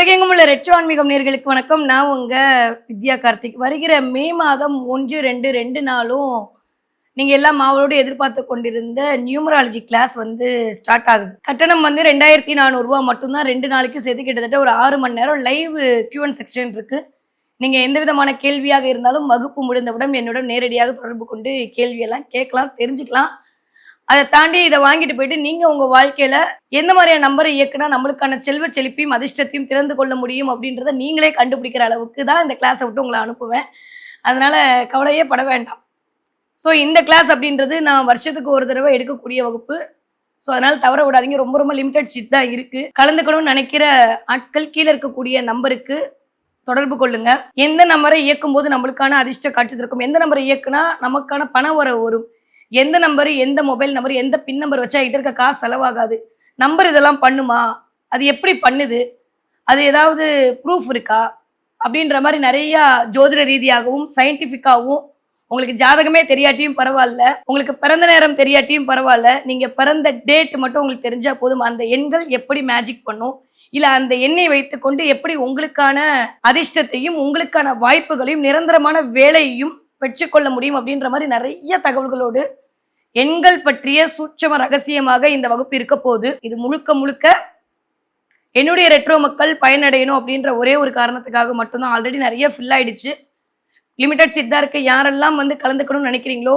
உலகெங்கும் உள்ள ரெட்ரோ ஆன்மீகம் நேயர்களுக்கு வணக்கம். நான் உங்க வித்யா கார்த்திக். வருகிற மே மாதம் 1, 2 நாளும் நீங்க எல்லாம் ஆவலோடு எதிர்பார்த்து கொண்டிருந்த நியூமராலஜி கிளாஸ் வந்து ஸ்டார்ட் ஆகுது. கட்டணம் வந்து ரூ. 2400 மட்டும் தான். 2 நாளைக்கும் சேர்த்து கிட்டத்தட்ட ஒரு 6 மணி நேரம் லைவ் Q&A செக்ஷன் இருக்கு. நீங்க எந்த விதமான கேள்வியாக இருந்தாலும் வகுப்பு முடிந்தவுடன் என்னுடன் நேரடியாக தொடர்பு கொண்டு கேள்வியெல்லாம் கேட்கலாம், தெரிஞ்சுக்கலாம். அதை தாண்டி இதை வாங்கிட்டு போயிட்டு நீங்க உங்க வாழ்க்கையில எந்த மாதிரியான நம்பரை இயக்குனா நம்மளுக்கான செல்வ செழிப்பையும் அதிர்ஷ்டத்தையும் திறந்து கொள்ள முடியும் அப்படின்றத நீங்களே கண்டுபிடிக்கிற அளவுக்கு தான் இந்த கிளாஸை விட்டு உங்களை அனுப்புவேன். அதனால கவலையே பட வேண்டாம். ஸோ இந்த கிளாஸ் அப்படின்றது நான் வருஷத்துக்கு ஒரு தடவை எடுக்கக்கூடிய வகுப்பு. ஸோ அதனால தவற விடாதீங்க. ரொம்ப ரொம்ப லிமிடெட் சீட் தான் இருக்கு. கலந்துக்கணும்னு நினைக்கிற ஆட்கள் கீழே இருக்கக்கூடிய நம்பருக்கு தொடர்பு கொள்ளுங்க. எந்த நம்பரை இயக்கும் போது நம்மளுக்கான அதிர்ஷ்ட காட்சி இருக்கும், எந்த நம்பரை இயக்குனா நமக்கான பணம் வரும், எந்த நம்பர், எந்த மொபைல் நம்பர், எந்த பின் நம்பர் வச்சா கிட்ட இருக்க காசு செலவாகாது, நம்பர் இதெல்லாம் பண்ணுமா, அது எப்படி பண்ணுது, அது ஏதாவது ப்ரூஃப் இருக்கா அப்படின்ற மாதிரி நிறையா ஜோதிட ரீதியாகவும் சயின்டிஃபிக்காகவும் உங்களுக்கு ஜாதகமே தெரியாட்டியும் பரவாயில்ல, உங்களுக்கு பிறந்த நேரம் தெரியாட்டியும் பரவாயில்ல, நீங்கள் பிறந்த டேட் மட்டும் உங்களுக்கு தெரிஞ்சால் போதும். அந்த எண்கள் எப்படி மேஜிக் பண்ணும், இல்லை அந்த எண்ணை வைத்துக்கொண்டு எப்படி உங்களுக்கான அதிர்ஷ்டத்தையும் உங்களுக்கான வாய்ப்புகளையும் நிரந்தரமான வேலையையும் பெற்றுக்கொள்ள முடியும் அப்படின்ற மாதிரி நிறைய தகவல்களோடு எண்கள் பற்றிய சூட்சம ரகசியமாக இந்த வகுப்பு இருக்க போது. இது முழுக்க முழுக்க என்னுடைய ரெட்ரோ மக்கள் பயனடையணும் அப்படின்ற ஒரே ஒரு காரணத்துக்காக மட்டும்தான். ஆல்ரெடி நிறைய ஃபில் ஆயிடுச்சு. லிமிடெட் சீட் தான் இருக்கு. யாரெல்லாம் வந்து கலந்துக்கணும்னு நினைக்கிறீங்களோ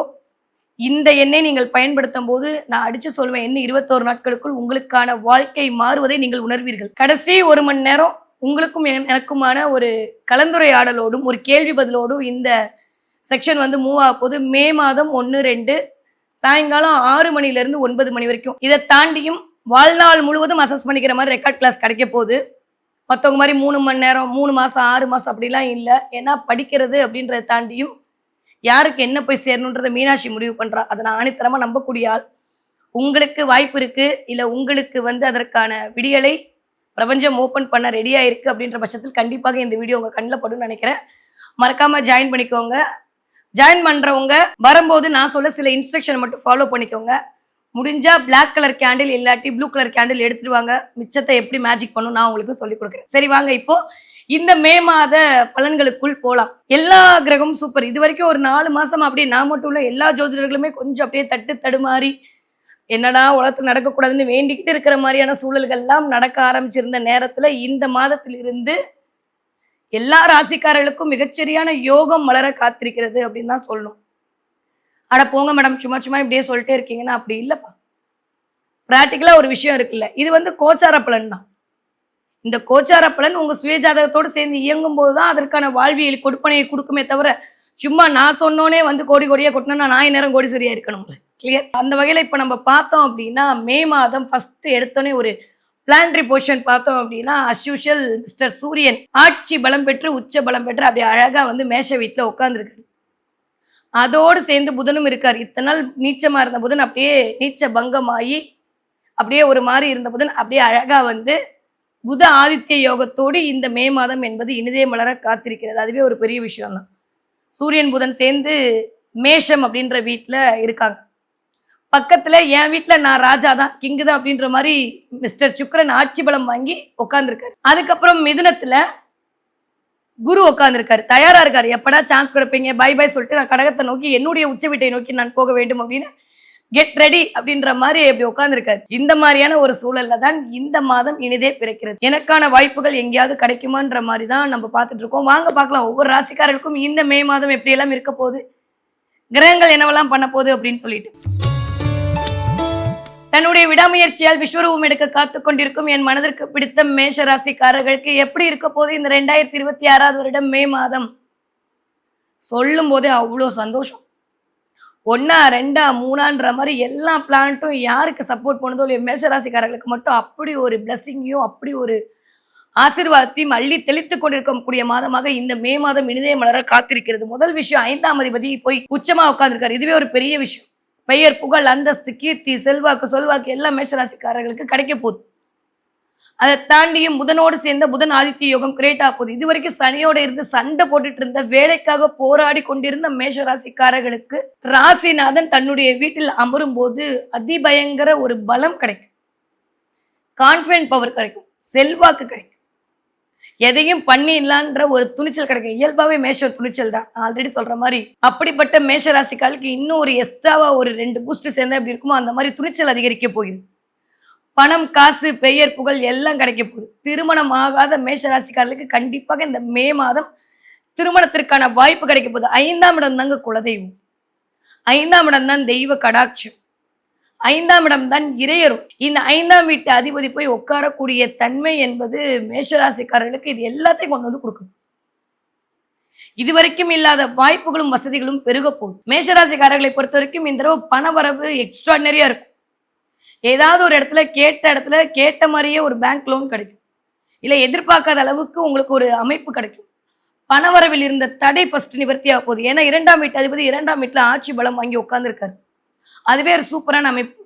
இந்த எண்ணை நீங்கள் பயன்படுத்தும் போது நான் அடிச்சு சொல்வேன், என்ன 21 நாட்களுக்குள் உங்களுக்கான வாழ்க்கை மாறுவதை நீங்கள் உணர்வீர்கள். கடைசி 1 மணி நேரம் உங்களுக்கும் எனக்குமான ஒரு கலந்துரையாடலோடும் ஒரு கேள்வி பதிலோடும் இந்த செக்ஷன் வந்து மூவ் ஆக போது. மே மாதம் 1, 2 சாயங்காலம் 6 மணிலேருந்து 9 மணி வரைக்கும். இதை தாண்டியும் வாழ்நாள் முழுவதும் அசஸ் பண்ணிக்கிற மாதிரி ரெக்கார்ட் கிளாஸ் கிடைக்க போகுது. மற்றவங்க மாதிரி 3 மணி நேரம் 3 மாதம் 6 மாதம் அப்படிலாம் இல்லை. ஏன்னா படிக்கிறது அப்படின்றத தாண்டியும் யாருக்கு என்ன போய் சேரணுன்றதை மீனாட்சி முடிவு பண்ணுறா. அதை நான் ஆணித்தரமாக நம்பக்கூடிய ஆள். உங்களுக்கு வாய்ப்பு இருக்குது, இல்லை உங்களுக்கு வந்து அதற்கான விடியலை பிரபஞ்சம் ஓப்பன் பண்ண ரெடியாக இருக்குது அப்படின்ற பட்சத்தில் கண்டிப்பாக இந்த வீடியோ உங்கள் கண்ணில் படும்னு நினைக்கிறேன். மறக்காமல் ஜாயின் பண்ணிக்கோங்க. ஜாயின் பண்ணுறவங்க வரும்போது நான் சொல்ல சில இன்ஸ்ட்ரக்ஷன் மட்டும் ஃபாலோ பண்ணிக்கோங்க. முடிஞ்சால் பிளாக் கலர் கேண்டில் இல்லாட்டி ப்ளூ கலர் கேண்டில் எடுத்துட்டு வாங்க. மிச்சத்தை எப்படி மேஜிக் பண்ணும் நான் உங்களுக்கு சொல்லிக் கொடுக்குறேன். சரி வாங்க, இப்போ இந்த மே மாத பலன்களுக்குள் போகலாம். எல்லா கிரகமும் சூப்பர். இது வரைக்கும் ஒரு 4 மாதம் அப்படியே நான் மட்டும் இல்லை, எல்லா ஜோதிடர்களுமே கொஞ்சம் அப்படியே தடுமாறி என்னடா உலகத்தில் நடக்கக்கூடாதுன்னு வேண்டிக்கிட்டு இருக்கிற மாதிரியான சூழல்கள்லாம் நடக்க ஆரம்பிச்சிருந்த நேரத்தில் இந்த மாதத்திலிருந்து எல்லா ராசிக்காரர்களுக்கும் மிகச்சரியான யோகம் மலர காத்திருக்கிறது அப்படின்னு தான் சொல்லணும். அட போங்க மேடம், சும்மா சும்மா இப்படியே சொல்லிட்டே இருக்கீங்கன்னா அப்படி இல்லைப்பா. ப்ராக்டிக்கலாக ஒரு விஷயம் இருக்குல்ல. இது வந்து கோச்சார பலன் தான். இந்த கோச்சார பலன் உங்கள் சுயஜாதகத்தோடு சேர்ந்து இயங்கும் போது தான் அதற்கான வாழ்வியல் கொடுப்பனையை கொடுக்குமே தவிர சும்மா நான் சொன்னோன்னே வந்து கோடி கோடியாக கொட்டினா நான் நேரம் கோடீஸ்வரியாக இருக்கணும். கிளியர். அந்த வகையில் இப்போ நம்ம பார்த்தோம் அப்படின்னா மே மாதம் ஃபஸ்ட்டு எடுத்தோன்னே ஒரு பிளானரி போர்ஷன் பார்த்தோம் அப்படின்னா அஸ்யூஷுவல் மிஸ்டர் சூரியன் ஆட்சி பலம் பெற்று உச்ச பலம் பெற்று அப்படியே அழகாக வந்து மேஷ வீட்டில் உட்காந்துருக்காரு. அதோடு சேர்ந்து புதனும் இருக்கார். இத்தனை நாள் நீச்சமாக இருந்த புதன் அப்படியே நீச்ச பங்கமாகி அப்படியே ஒரு மாதிரி இருந்த புதன் அப்படியே அழகாக வந்து புத ஆதித்ய யோகத்தோடு இந்த மே மாதம் என்பது இனிதே மலர காத்திருக்கிறது. அதுவே ஒரு பெரிய விஷயம் தான். சூரியன் புதன் சேர்ந்து மேஷம் அப்படின்ற வீட்டில் இருக்காங்க. பக்கத்தில் என் வீட்டில் நான் ராஜா தான், கிங்கு தான் அப்படின்ற மாதிரி மிஸ்டர் சுக்கரன் ஆட்சி பலம் வாங்கி உட்காந்துருக்காரு. அதுக்கப்புறம் மிதுனத்தில் குரு உட்காந்துருக்காரு, தயாரா இருக்காரு. எப்படா சான்ஸ் கொடுப்பீங்க, பை பை சொல்லிட்டு நான் கடகத்தை நோக்கி என்னுடைய உச்ச வீட்டை நோக்கி நான் போக வேண்டும் அப்படின்னு கெட் ரெடி அப்படின்ற மாதிரி எப்படி உட்காந்துருக்காரு. இந்த மாதிரியான ஒரு சூழல்ல தான் இந்த மாதம் இனிதே பிறக்கிறது. எனக்கான வாய்ப்புகள் எங்கேயாவது கிடைக்குமான்ற மாதிரி தான் நம்ம பார்த்துட்டு இருக்கோம். வாங்க பார்க்கலாம் ஒவ்வொரு ராசிக்காரர்களுக்கும் இந்த மே மாதம் எப்படி எல்லாம் இருக்க போகுது, கிரகங்கள் என்னவெல்லாம் பண்ண போகுது அப்படின்னு சொல்லிட்டு. தன்னுடைய விடாமுயற்சியால் விஸ்வரூபம் எடுக்க காத்து கொண்டிருக்கும் என் மனதிற்கு பிடித்த மேஷ ராசிக்காரர்களுக்கு எப்படி இருக்க போது இந்த 2026 வருடம் மே மாதம் சொல்லும் போதே அவ்வளோ சந்தோஷம். 1, 2, 3ன்ற மாதிரி எல்லா பிளானட்டும் யாருக்கு சப்போர்ட் பண்ணுதோ இல்லையோ மேஷ ராசிக்காரர்களுக்கு மட்டும் அப்படி ஒரு பிளஸ்ஸிங்கையும் அப்படி ஒரு ஆசீர்வாதத்தையும் அள்ளி தெளித்து கொண்டிருக்கக்கூடிய மாதமாக இந்த மே மாதம் இனிதே மலர காத்திருக்கிறது. முதல் விஷயம், 5ஆம் அதிபதி போய் உச்சமா உட்கார்ந்துருக்காரு. இதுவே ஒரு பெரிய விஷயம். பெயர், புகழ், அந்தஸ்து, கீர்த்தி, செல்வாக்கு, சொல்வாக்கு எல்லாம் மேஷராசிக்காரர்களுக்கு கிடைக்க போகுது. அதை தாண்டியும் புதனோடு சேர்ந்த புதன் ஆதித்ய யோகம் கிரியேட் ஆக போகுது. இது வரைக்கும் சனியோட இருந்து சண்டை போட்டுட்டு இருந்த, வேலைக்காக போராடி கொண்டிருந்த மேஷராசிக்காரர்களுக்கு ராசிநாதன் தன்னுடைய வீட்டில் அமரும் போது அதிபயங்கர ஒரு பலம் கிடைக்கும், கான்ஃபிடன்ட் பவர் கிடைக்கும், செல்வாக்கு கிடைக்கும். எதையும் பண்ணிடலான்ற ஒரு துணிச்சல் கிடைக்கும். இயல்பாவே மேஷ துணிச்சல் தான். ஆல்ரெடி சொல்ற மாரி. அப்படிப்பட்ட மேஷ ராசிக்காரர்களுக்கு இன்னும் ஒரு எக்ஸ்ட்ராவா ஒரு 2 பூஸ்ட் சேர்ந்தா எப்படி இருக்குமோ, அந்த மாரி துணிச்சல் அதிகரிக்க போகுது. பணம், காசு, பெயர், புகழ் எல்லாம் கிடைக்க போகுது. திருமணம் ஆகாத மேஷ ராசிக்காரர்களுக்கு கண்டிப்பாக இந்த மே மாதம் திருமணத்திற்கான வாய்ப்பு கிடைக்க போகுது. 5ஆம் இடம் தாங்க குலதெய்வம். 5ஆம் இடம் தான் தெய்வ கடாட்சம். 5ஆம் இடம் தான் இறையரும். இந்த 5ஆம் வீட்டு அதிபதி போய் உட்காரக்கூடிய தன்மை என்பது மேஷராசிக்காரர்களுக்கு இது எல்லாத்தையும் கொண்டு வந்து கொடுக்கும். இதுவரைக்கும் இல்லாத வாய்ப்புகளும் வசதிகளும் பெருக போகுது. மேஷராசிக்காரர்களை பொறுத்த வரைக்கும் இந்த தடவை பண வரவு எக்ஸ்ட்ராடனரியா இருக்கும். ஏதாவது ஒரு இடத்துல கேட்ட மாதிரியே ஒரு பேங்க் லோன் கிடைக்கும். இல்லை எதிர்பார்க்காத அளவுக்கு உங்களுக்கு ஒரு அமைப்பு கிடைக்கும். பணவரவில் இருந்த தடை ஃபர்ஸ்ட் நிவர்த்தியாக போகுது. ஏன்னா 2ஆம் வீட்டு அதிபதி 2ஆம் வீட்டுல ஆட்சி பலம் வாங்கி உட்கார்ந்துருக்காரு. அதுவே ஒரு சூப்பரான அமைப்பு.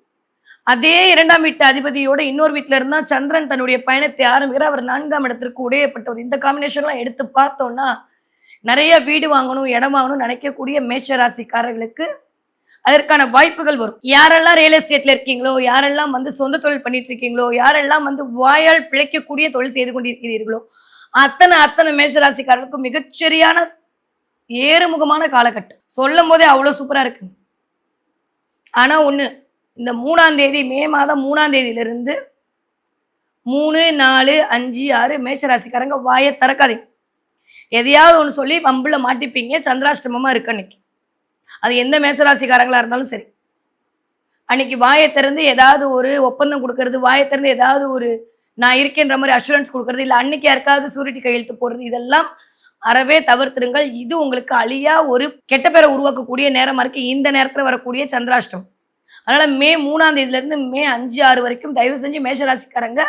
அதே 2ஆம் வீட்டு அதிபதியோட இன்னொரு வீட்டுல இருந்தா சந்திரன் தன்னுடைய பயணத்தை ஆரம்பிக்கிறார். அவர் 4ஆம் இடத்திற்கு உடையப்பட்டவர். இந்த காம்பினேஷன்லாம் எடுத்து பார்த்தோம்னா நிறைய வீடு வாங்கணும், இடம் வாங்கணும் நினைக்கக்கூடிய மேஷ ராசிக்காரர்களுக்கு அதற்கான வாய்ப்புகள் வரும். யாரெல்லாம் ரியல் எஸ்டேட்ல இருக்கீங்களோ, யாரெல்லாம் வந்து சொந்த தொழில் பண்ணிட்டு இருக்கீங்களோ, யாரெல்லாம் வந்து வாயால் பிழைக்கக்கூடிய தொழில் செய்து கொண்டிருக்கிறீர்களோ, அத்தனை மேஷராசிக்காரர்களுக்கும் மிகச்சரியான ஏறுமுகமான காலகட்டம். சொல்லும் போதே அவ்வளவு சூப்பரா இருக்கு. ஆனா ஒண்ணு, இந்த 3ஆம் தேதி மே மாதம் 3ஆம் தேதியிலிருந்து 3, 4, 5, 6 மேஷராசிக்காரங்க வாயை திறக்காதீங்க. எதையாவது ஒன்று சொல்லி வம்புல மாட்டிப்பீங்க. சந்திராஷ்டமமா இருக்கு அன்னைக்கு. அது எந்த மேஷராசிக்காரங்களா இருந்தாலும் சரி. அன்னைக்கு வாயை திறந்து ஏதாவது ஒரு ஒப்பந்தம் கொடுக்கறது, வாயை திறந்து ஏதாவது ஒரு நான் இருக்கேன்ற மாதிரி அஷூரன்ஸ் கொடுக்கறது, இல்லை அன்னைக்கு யாருக்காவது சூரிட்டி கையெழுத்து போடுறது, இதெல்லாம் அறவே தவிர்த்துருங்கள். இது உங்களுக்கு அழியா ஒரு கெட்ட பேரை உருவாக்கக்கூடிய நேரமா இருக்கு. இந்த நேரத்தில் வரக்கூடிய சந்திராஷ்டம். அதனால மே 3ஆம் தேதியிலிருந்து மே 5, 6 வரைக்கும் தயவு செஞ்சு மேஷராசிக்காரங்க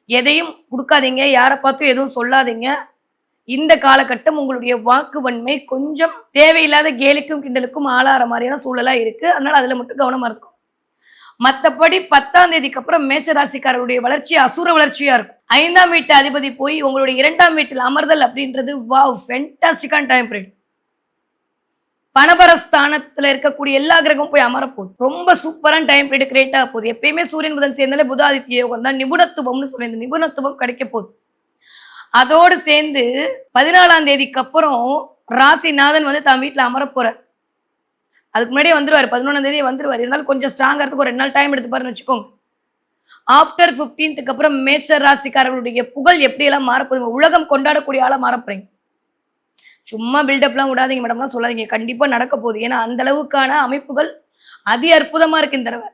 எதையும் கொடுக்காதீங்க. யாரை பார்த்தும் எதுவும் சொல்லாதீங்க. இந்த காலகட்டம் உங்களுடைய வாக்கு வன்மை கொஞ்சம் தேவையில்லாத கேலிக்கும் கிண்டலுக்கும் ஆளாற மாதிரியான சூழலா இருக்கு. அதனால அதுல மட்டும் கவனமா இருக்கும். மற்றபடி 10ஆம் தேதிக்கு அப்புறம் மேஷராசிக்காரருடைய வளர்ச்சி அசுர வளர்ச்சியா இருக்கும். 5ஆம் வீட்டு அதிபதி போய் உங்களுடைய 2ஆம் வீட்டில் அமர்தல் அப்படின்றது வாவ் ஃபென்டாஸ்டிக்கான டைம் பீரியட். பணபரஸ்தானத்துல இருக்கக்கூடிய எல்லா கிரகமும் போய் அமரப்போகுது. ரொம்ப சூப்பரான டைம் பீரியட் கிரியேட் ஆக போகுது. எப்பயுமே சூரியன் புதன் சேர்ந்தாலே புதாதித்ய யோகம் தான் நிபுணத்துவம்னு சொல்லி இந்த நிபுணத்துவம் கிடைக்க போகுது. அதோடு சேர்ந்து 14ஆம் தேதிக்கு அப்புறம் ராசிநாதன் வந்து தன் வீட்டில் அமர போறார். அதுக்கு முன்னாடியே வந்துருவாரு. 11ஆம் தேதியே வந்துருவார். இருந்தாலும் கொஞ்சம் ஸ்ட்ராங்கா இருக்கு. ஒரு 2 நாள் டைம் எடுத்துப்பாருன்னு வச்சுக்கோங்க. ஆஃப்டர் 15க்கு அப்புறம் மேஷ ராசிக்காரர்களுடைய புகழ் எப்படியெல்லாம் மாறப்போகுது, உலகம் கொண்டாடக்கூடிய ஆளா மாறப்போறீங்க. சும்மா பில்டப்லாம் விடாதீங்க மேடம்லாம் சொல்லாதீங்க. கண்டிப்பா நடக்க போகுது. ஏன்னா அந்த அளவுக்கான அமைப்புகள் அதி அற்புதமா இருக்கு இந்த தடவை.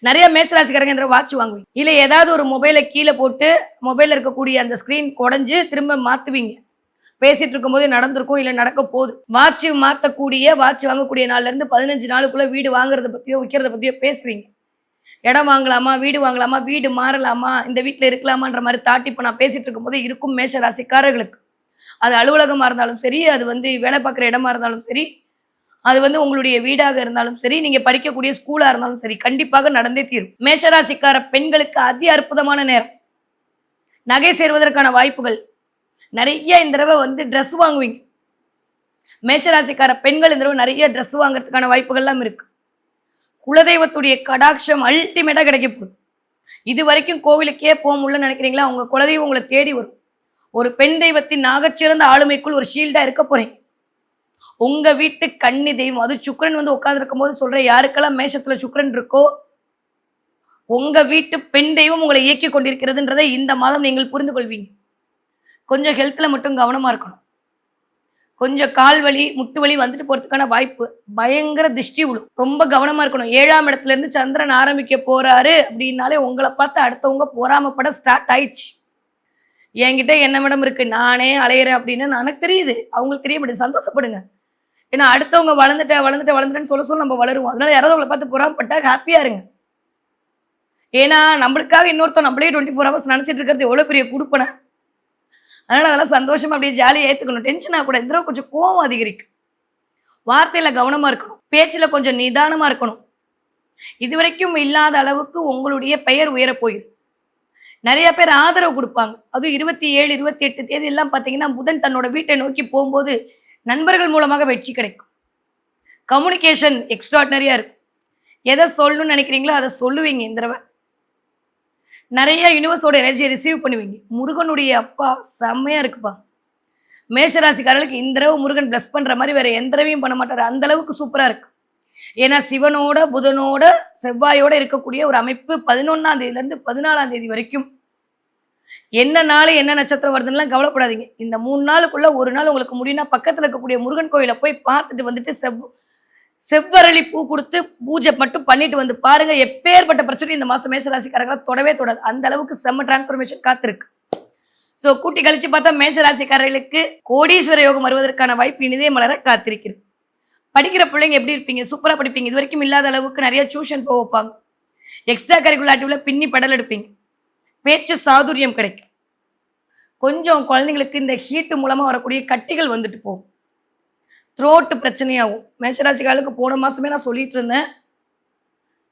நிறைய மேஷராசிக்காரங்க இந்த வாட்ச் வாங்குவீங்க. இல்லை ஏதாவது ஒரு மொபைலை கீழே போட்டு மொபைலில் இருக்கக்கூடிய அந்த ஸ்க்ரீன் குடஞ்சு திரும்ப மாற்றுவீங்க. பேசிட்டு இருக்கும்போது நடந்திருக்கும், இல்லை நடக்க போகுது. வாட்ச் மாற்றக்கூடிய வாட்ச் வாங்கக்கூடிய நாள்லேருந்து 15 நாளுக்குள்ள வீடு வாங்குறத பற்றியோ விற்கிறத பற்றியோ பேசுவீங்க. இடம் வாங்கலாமா, வீடு வாங்கலாமா, வீடு மாறலாமா, இந்த வீட்டில் இருக்கலாமான்ற மாதிரி தாட்டி இப்போ நான் பேசிட்டு இருக்கும்போது இருக்கும் மேஷ ராசிக்காரர்களுக்கு. அது அலுவலகமாக இருந்தாலும் சரி, அது வந்து வேலை பார்க்குற இடமா இருந்தாலும் சரி, அது வந்து உங்களுடைய வீடாக இருந்தாலும் சரி, நீங்க படிக்கக்கூடிய ஸ்கூலா இருந்தாலும் சரி, கண்டிப்பாக நடந்தே தீரும். மேஷராசிக்கார பெண்களுக்கு அதி அற்புதமான நேரம். நகை சேர்வதற்கான வாய்ப்புகள் நிறைய. இந்த தடவை வந்து ட்ரெஸ் வாங்குவீங்க. மேஷராசிக்கார பெண்கள் இந்த தடவை நிறைய ட்ரெஸ் வாங்குறதுக்கான வாய்ப்புகள்லாம் இருக்கு. குலதெய்வத்துடைய கடாட்சம் அல்டிமேட்டா கிடைக்க போகுது. இது வரைக்கும் கோவிலுக்கே போக முடியலன்னு நினைக்கிறீங்களா? உங்க குலதெய்வம் உங்களை தேடி வரும். ஒரு பெண் தெய்வத்தின் நாகச்சிறந்த ஆளுமைக்குள் ஒரு ஷீல்டா இருக்க போறீங்க. உங்க வீட்டு கன்னி தெய்வம், அது சுக்கிரன் வந்து உட்கார்ந்துருக்கும் போது சொல்ற, யாருக்கெல்லாம் மேஷத்துல சுக்கிரன் இருக்கோ உங்க வீட்டு பெண் தெய்வம் உங்களை இயக்கி கொண்டிருக்கிறதுன்றதை இந்த மாதம் நீங்கள் புரிந்து கொள்வீங்க. கொஞ்சம் ஹெல்த்ல மட்டும் கவனமா இருக்கணும். கொஞ்சம் கால் வலி முட்டு வலி வந்துட்டு போறதுக்கான வாய்ப்பு, பயங்கர திருஷ்டி விழும். ரொம்ப கவனமா இருக்கணும். 7ஆம் இடத்துல இருந்து சந்திரன் ஆரம்பிக்க போறாரு அப்படின்னாலே உங்களை பார்த்து அடுத்தவங்க பொறாமப்பட ஸ்டார்ட் ஆயிடுச்சு. என்கிட்ட என்ன மேடம் இருக்கு, நானே அலையிறேன் அப்படின்னு எனக்கு தெரியுது, அவங்களுக்கு தெரிய மாட்டேங்குது. சந்தோஷப்படுங்க. ஏன்னா அடுத்தவங்க வளர்ந்துட்டேன்னு சொல்ல நம்ம வளருவோம். அதனால யாராவது உங்களை பார்த்து பொறாமப்பட்டா ஹாப்பியா இருங்க. ஏன்னா நம்மளுக்காக இன்னொருத்தர் நம்மளே 24 ஹவர்ஸ் நினைச்சிட்டு இருக்கிறது எவ்வளவு பெரிய குடுப்பனை. அதனால அதெல்லாம் சந்தோஷமா அப்படியே ஜாலியாக ஏத்துக்கணும். டென்ஷனா கூட இந்த கொஞ்சம் கோவம் அதிகரிக்கும். வார்த்தையில கவனமா இருக்கணும். பேச்சுல கொஞ்சம் நிதானமா இருக்கணும். இதுவரைக்கும் இல்லாத அளவுக்கு உங்களுடைய பெயர் உயர போகிறது. நிறைய பேர் ஆதரவு கொடுப்பாங்க. அதுவும் 27, 28 தேதி எல்லாம் பார்த்தீங்கன்னா புதன் தன்னோட வீட்டை நோக்கி போகும்போது நண்பர்கள் மூலமாக வெற்றி கிடைக்கும். கம்யூனிகேஷன் எக்ஸ்ட்ராடினரியா இருக்கும். எதை சொல்லணும்னு நினைக்கிறீங்களோ அதை சொல்லுவீங்க. இந்த தடவை நிறைய யூனிவர்ஸோட எனர்ஜியை ரிசீவ் பண்ணுவீங்க. முருகனுடைய அப்பா செம்மையா இருக்குப்பா. மேஷராசிக்காரர்களுக்கு இந்த தடவை முருகன் பிளஸ் பண்ற மாதிரி வேற எந்த தடவையும் பண்ண மாட்டாரு. அந்த அளவுக்கு சூப்பரா இருக்கு. ஏன்னா சிவனோட புதனோட செவ்வாயோட இருக்கக்கூடிய ஒரு அமைப்பு 11ஆம் தேதியிலேருந்து 14ஆம் தேதி வரைக்கும். என்ன நாள் என்ன நட்சத்திரம் வருதுன்னெலாம் கவலைப்படாதீங்க. இந்த 3 நாளுக்குள்ள ஒரு நாள் உங்களுக்கு முடியும்னா பக்கத்தில் இருக்கக்கூடிய முருகன் கோயிலை போய் பார்த்துட்டு வந்துட்டு செவ்வரளி பூ கொடுத்து பூஜை மட்டும் பண்ணிட்டு வந்து பாருங்க. எப்பேற்பட்ட பிரச்சனையும் இந்த மாதம் மேஷராசிக்காரங்களை தொடவே தொடாது. அந்த அளவுக்கு செம்ம டிரான்ஸ்ஃபர்மேஷன் காத்திருக்கு. ஸோ கூட்டி கழிச்சு பார்த்தா மேஷராசிக்காரர்களுக்கு கோடீஸ்வர யோகம் வருவதற்கான வாய்ப்பு இனிதே மலர காத்திருக்கிறது. படிக்கிற பிள்ளைங்க எப்படி இருப்பீங்க? சூப்பராக படிப்பீங்க. இது வரைக்கும் இல்லாத அளவுக்கு நிறைய டியூஷன் போக வைப்பாங்க. எக்ஸ்ட்ரா கரிக்குலர் ஆக்டிவில் பின்னி படல் எடுப்பீங்க. பேச்சு சாதுரியம் கிடைக்கும். கொஞ்சம் குழந்தைங்களுக்கு இந்த ஹீட்டு மூலமாக வரக்கூடிய கட்டிகள் வந்துட்டு போகும். த்ரோட்டு பிரச்சனையாகும். மேஷராசிக்காரர்களுக்கு போன மாதமே நான் சொல்லிட்டு இருந்தேன்.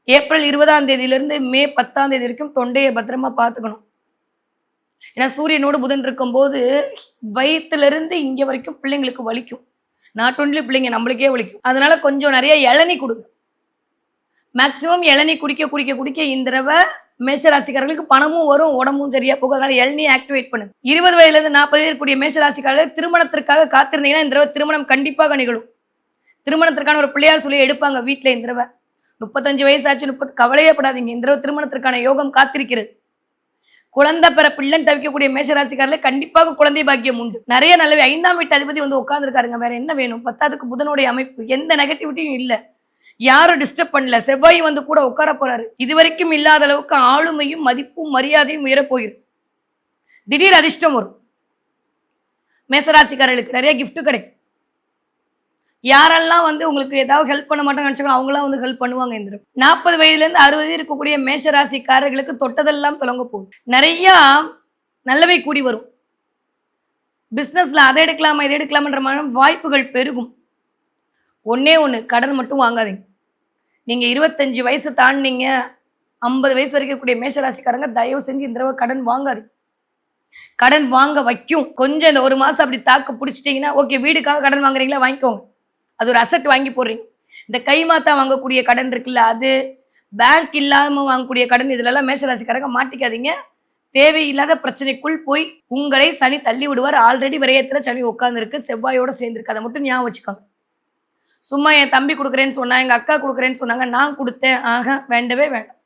ஏப்ரல் 20ஆம் தேதியிலேருந்து மே 10ஆம் தேதி வரைக்கும் தொண்டையை பத்திரமா பார்த்துக்கணும். ஏன்னா சூரியனோடு புதன் இருக்கும்போது வயிற்றுலேருந்து இங்கே வரைக்கும் பிள்ளைங்களுக்கு வலிக்கும். நாட் ஒன்லி பிள்ளைங்க, நம்மளுக்கே வலிக்கும். அதனால கொஞ்சம் நிறைய இளநீ கொடுங்க. மேக்சிமம் இளநீ குடிக்க இந்த தடவை மேஷராசிக்காரர்களுக்கு பணமும் வரும், உடம்பும் சரியா போகும். அதனால இளநீ ஆக்டிவேட் பண்ணுங்க. 20 வயதுலேருந்து 40 வயது கூடிய மேஷராசிக்காரர்கள் திருமணத்திற்காக காத்திருந்தீங்கன்னா இந்த தடவை திருமணம் கண்டிப்பாக நிகழும். திருமணத்திற்கான ஒரு பிள்ளையார் சொல்லி எடுப்பாங்க வீட்டில். இந்த தடவை 35 வயசாச்சு 30, கவலையே படாதீங்க. இந்த தடவை திருமணத்திற்கான யோகம் காத்திருக்கிறது. குழந்தை பெற பிள்ளைன்னு தவிக்கக்கூடிய மேஷராசிக்காரர்கள் கண்டிப்பாக குழந்தை பாக்கியம் உண்டு. நிறைய நல்லவே 5ஆம் வீட்டு அதிபதி வந்து உட்காந்துருக்காருங்க. வேற என்ன வேணும்? 10க்கு புதனுடைய அமைப்பு, எந்த நெகட்டிவிட்டியும் இல்லை, யாரும் டிஸ்டர்ப் பண்ணல. செவ்வாய் வந்து கூட உட்கார போறாரு. இதுவரைக்கும் இல்லாத அளவுக்கு ஆளுமையும் மதிப்பும் மரியாதையும் உயரப்போகிறது. திடீர் அதிர்ஷ்டம் வரும். மேஷராசிக்காரர்களுக்கு நிறைய கிஃப்ட் கிடைக்கும். யாரெல்லாம் வந்து உங்களுக்கு ஏதாவது ஹெல்ப் பண்ண மாட்டாங்கன்னு நினச்சாங்களோ அவங்களாம் வந்து ஹெல்ப் பண்ணுவாங்க. இந்த 40 வயதுலேருந்து 60 இருக்கக்கூடிய மேஷராசிக்காரர்களுக்கு தொட்டதெல்லாம் தொடங்க போகுது. நிறையா நல்லவை கூடி வரும். பிஸ்னஸில் அதை எடுக்கலாமா இதை எடுக்கலாமன்ற மாதிரி வாய்ப்புகள் பெருகும். ஒன்றே ஒன்று, கடன் மட்டும் வாங்காதீங்க. நீங்கள் 25 வயசு தாண்டினீங்க, 50 வயசு வரைக்கும் இருக்கக்கூடிய மேஷராசிக்காரங்க தயவு செஞ்சு இந்த தடவை கடன் வாங்காதீங்க. கடன் வாங்க வைக்கும். கொஞ்சம் இந்த ஒரு மாதம் அப்படி தாக்கு பிடிச்சிட்டிங்கன்னா ஓகே, வீடுக்காக கடன் வாங்குறீங்களா வாங்கிக்கோங்க. அது ஒரு அசட் வாங்கி போடுறீங்க. இந்த கைமாத்தா வாங்கக்கூடிய கடன் இருக்குல்ல, அது பேங்க் இல்லாமல் வாங்கக்கூடிய கடன், இதுலலாம் மேஷராசிக்காரங்க மாட்டிக்காதீங்க. தேவையில்லாத பிரச்சனைக்குள் போய் உங்களை சனி தள்ளி விடுவார். ஆல்ரெடி விரயத்தில் சனி உட்காந்துருக்கு, செவ்வாயோட சேர்ந்துருக்கு. அதை மட்டும் ஞாபகம் வச்சுக்கோங்க. சும்மா என் தம்பி கொடுக்குறேன்னு சொன்னாங்க, எங்கள் அக்கா கொடுக்குறேன்னு சொன்னாங்க, நான் கொடுத்தேன், வேண்டவே வேண்டாம்.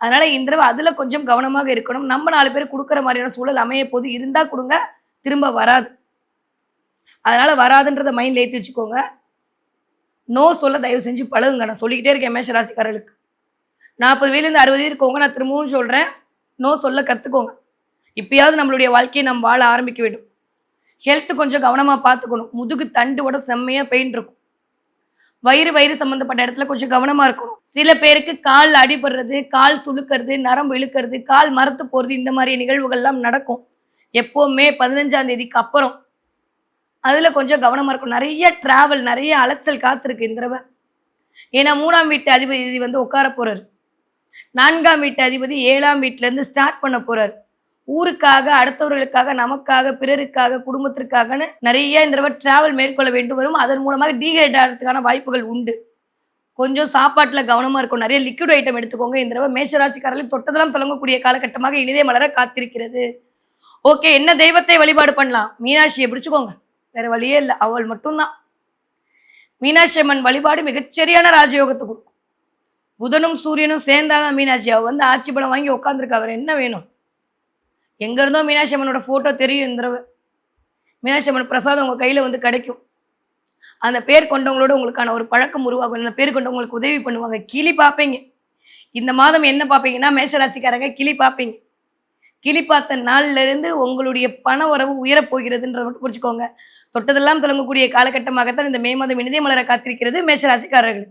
அதனால இந்த தடவை அதில் கொஞ்சம் கவனமாக இருக்கணும். நம்ம 4 பேர் கொடுக்குற மாதிரியான சூழல் அமைய போது இருந்தால் கொடுங்க, திரும்ப வராது. அதனால வராதுன்றதை மைண்டில் ஏற்றி வச்சுக்கோங்க. நோ சொல்ல தயவு செஞ்சு பழகுங்க. நான் சொல்லிக்கிட்டே இருக்கேன் மேஷராசிக்காரர்களுக்கு. 40 வயதுலேருந்து 60 இருக்கவங்க நான் திரும்பவும் சொல்கிறேன், நோ சொல்ல கற்றுக்கோங்க. இப்பயாவது நம்மளுடைய வாழ்க்கையை நம்ம வாழ ஆரம்பிக்க வேண்டும். ஹெல்த்து கொஞ்சம் கவனமாக பார்த்துக்கணும். முதுகு தண்டுவோட செம்மையாக பெயின் இருக்கும். வயிறு சம்மந்தப்பட்ட இடத்துல கொஞ்சம் கவனமாக இருக்கணும். சில பேருக்கு கால் அடிபடுறது, கால் சுழுக்கிறது, நரம்பு இழுக்கிறது, கால் மரத்து போகிறது, இந்த மாதிரி நிகழ்வுகள்லாம் நடக்கும். எப்போவுமே 15ஆம் தேதிக்கு அப்புறம் அதில் கொஞ்சம் கவனமாக இருக்கும். நிறைய ட்ராவல், நிறைய அலைச்சல் காத்திருக்கு இந்த தடவை. ஏன்னா 3ஆம் வீட்டு அதிபதி வந்து உட்கார போகிறார். 4ஆம் வீட்டு அதிபதி 7ஆம் வீட்டிலேருந்து ஸ்டார்ட் பண்ண போகிறார். ஊருக்காக, அடுத்தவர்களுக்காக, நமக்காக, பிறருக்காக, குடும்பத்திற்காகன்னு நிறைய இந்த தடவை ட்ராவல் மேற்கொள்ள வேண்டும் வரும். அதன் மூலமாக டீஹைட் ஆகிறதுக்கான வாய்ப்புகள் உண்டு. கொஞ்சம் சாப்பாட்டில் கவனமாக இருக்கும். நிறைய லிக்விட் ஐட்டம் எடுத்துக்கோங்க. இந்த தடவை மேஷராசிக்காரர்கள் தொட்டதெல்லாம் தொடங்கக்கூடிய காலகட்டமாக இனிதே மலர காத்திருக்கிறது. ஓகே, என்ன தெய்வத்தை வழிபாடு பண்ணலாம்? மீனாட்சியை பிடிச்சுக்கோங்க. வேற வழியே இல்லை, அவள் மட்டும்தான். மீனாட்சி அம்மன் வழிபாடு மிகச்சரியான ராஜயோகத்தை கொடுக்கும். புதனும் சூரியனும் சேர்ந்தாதான் மீனாட்சி. அவள் வந்து ஆட்சி பலம் வாங்கி உட்காந்துருக்கா. அவர் என்ன வேணும்? எங்கே இருந்தோ மீனாட்சி அம்மனோட ஃபோட்டோ தெரியும். இந்த தடவை மீனாட்சி அம்மன் பிரசாதம் உங்கள் கையில் வந்து கிடைக்கும். அந்த பேர் கொண்டவங்களோட உங்களுக்கான ஒரு பழக்கம் உருவாகும். அந்த பேர் கொண்டவங்களுக்கு உதவி பண்ணுவாங்க. கிளி பார்ப்பீங்க. இந்த மாதம் என்ன பார்ப்பீங்கன்னா மேஷராசிக்காரங்க கிளி பார்ப்பீங்க. கிளி பார்த்த நாள்லேருந்து உங்களுடைய பண வரவு உயரப்போகிறதுன்றதை மட்டும் புரிஞ்சுக்கோங்க. தொட்டதெல்லாம் தொடங்கக்கூடிய காலகட்டமாகத்தான் இந்த மே மாதம் இனிதே மலர காத்திருக்கிறது மேஷராசிக்காரர்கள்.